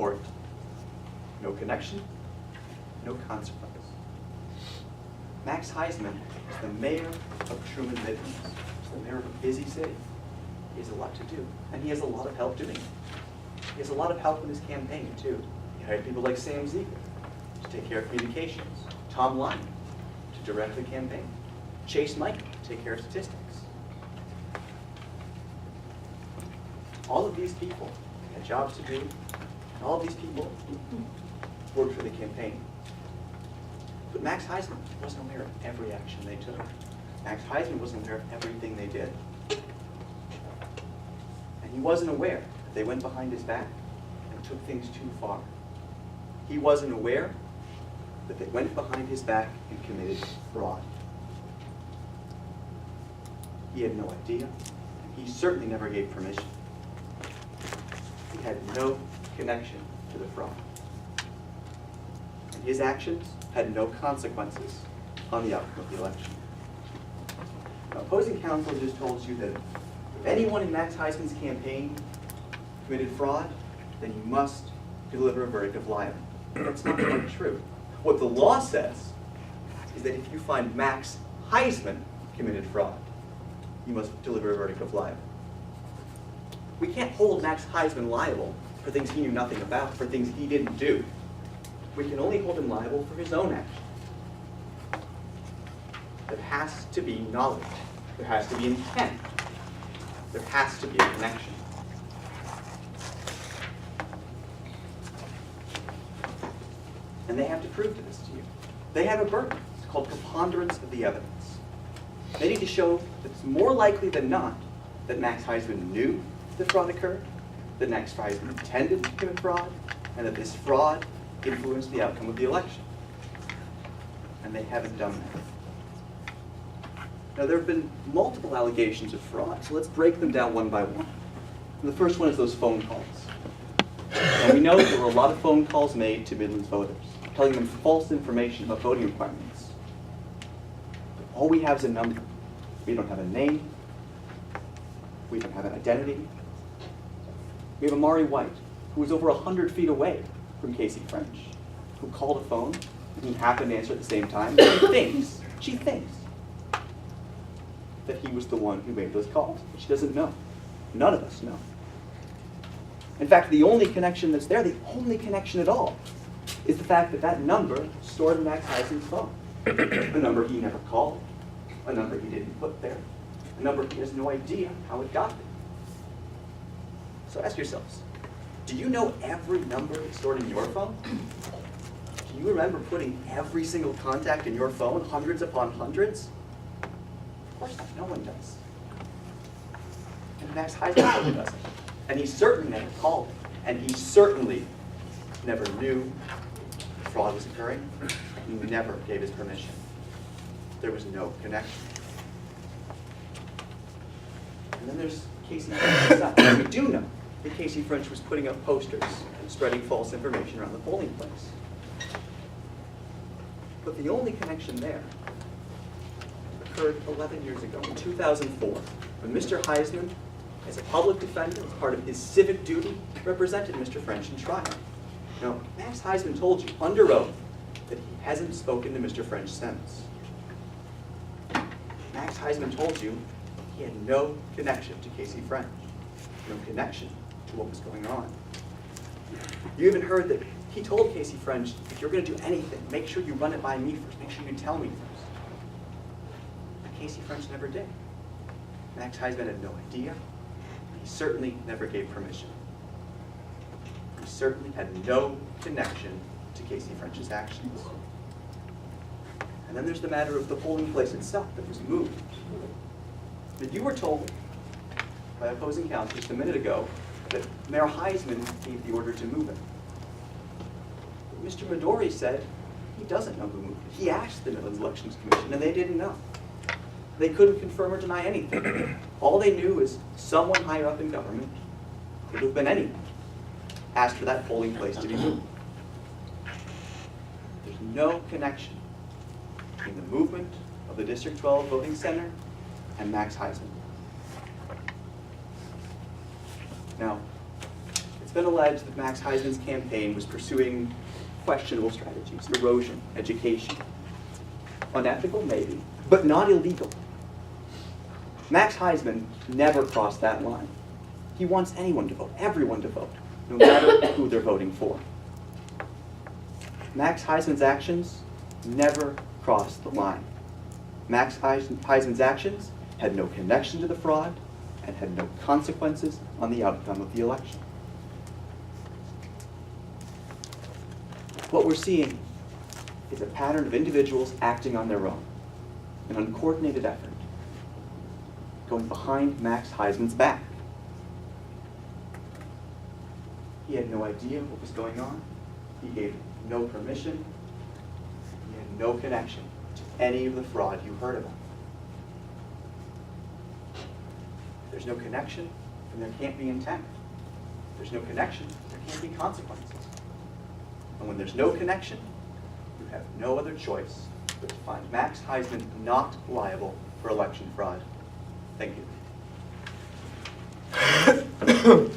court. No connection, no consequence. Max Heisman is the mayor of Truman Midlands. He's the mayor of a busy city. He has a lot to do, and he has a lot of help doing it. He has a lot of help in his campaign, too. He hired people like Sam Ziegler to take care of communications, Tom Lyman to direct the campaign, Chase Michael to take care of statistics. All of these people had jobs to do, and all of these people worked for the campaign. But Max Heisman wasn't aware of every action they took. Max Heisman wasn't aware of everything they did. And he wasn't aware that they went behind his back and took things too far. He wasn't aware that they went behind his back and committed fraud. He had no idea. He certainly never gave permission. He had no connection to the fraud. And his actions had no consequences on the outcome of the election. Now, opposing counsel just told you that if anyone in Max Heisman's campaign committed fraud, then he must deliver a verdict of liable. That's not quite true. What the law says is that if you find Max Heisman committed fraud, you must deliver a verdict of liable. We can't hold Max Heisman liable for things he knew nothing about, for things he didn't do. We can only hold him liable for his own action. There has to be knowledge. There has to be intent. There has to be a connection. And they have to prove this to you. They have a burden. It's called preponderance of the evidence. They need to show that it's more likely than not that Max Heisman knew the fraud occurred, that Max Heisman intended to commit fraud, and that this fraud influenced the outcome of the election. And they haven't done that. Now, there have been multiple allegations of fraud, so let's break them down one by one. And the first one is those phone calls. And we know that there were a lot of phone calls made to Midlands voters, telling them false information about voting requirements. But all we have is a number. We don't have a name. We don't have an identity. We have Amari White, who was over 100 feet away from Casey French, who called a phone and who happened to answer at the same time. She thinks that he was the one who made those calls. But she doesn't know. None of us know. In fact, the only connection that's there, the only connection at all, is the fact that that number stored in Max Heisman's phone. A number he never called, a number he didn't put there, a number he has no idea how it got there. So ask yourselves, do you know every number that's stored in your phone? Do you remember putting every single contact in your phone, hundreds upon hundreds? Of course not, no one does. And Max Heisman doesn't. And he certainly never called it. And he certainly never knew fraud was occurring. He never gave his permission. There was no connection. And then there's Casey French himself. We do know that Casey French was putting up posters and spreading false information around the polling place. But the only connection there occurred 11 years ago, in 2004, when Mr. Heisman, as a public defender, as part of his civic duty, represented Mr. French in trial. Now, Max Heisman told you under oath that he hasn't spoken to Mr. French since. Max Heisman told you he had no connection to Casey French, no connection to what was going on. You even heard that he told Casey French, if you're going to do anything, make sure you run it by me first, make sure you tell me first. But Casey French never did. Max Heisman had no idea. He certainly never gave permission. He certainly had no connection to Casey French's actions. And then there's the matter of the polling place itself that was moved. That you were told by opposing counsel just a minute ago that Mayor Heisman gave the order to move it. But Mr. Midori said he doesn't know who moved it. He asked the Midlands Elections Commission and they didn't know. They couldn't confirm or deny anything. All they knew is someone higher up in government, could have been anyone, asked for that polling place to be moved. There's no connection between the movement of the District 12 voting center and Max Heisman. Now, it's been alleged that Max Heisman's campaign was pursuing questionable strategies, erosion, education. Unethical, maybe, but not illegal. Max Heisman never crossed that line. He wants anyone to vote, everyone to vote, no matter who they're voting for. Max Heisman's actions never crossed the line. Max Heisman's actions had no connection to the fraud and had no consequences on the outcome of the election. What we're seeing is a pattern of individuals acting on their own, an uncoordinated effort, going behind Max Heisman's back. He had no idea what was going on. He gave no permission. He had no connection to any of the fraud you heard about. If there's no connection, then there can't be intent. If there's no connection, there can't be consequences. And when there's no connection, you have no other choice but to find Max Heisman not liable for election fraud. Thank you.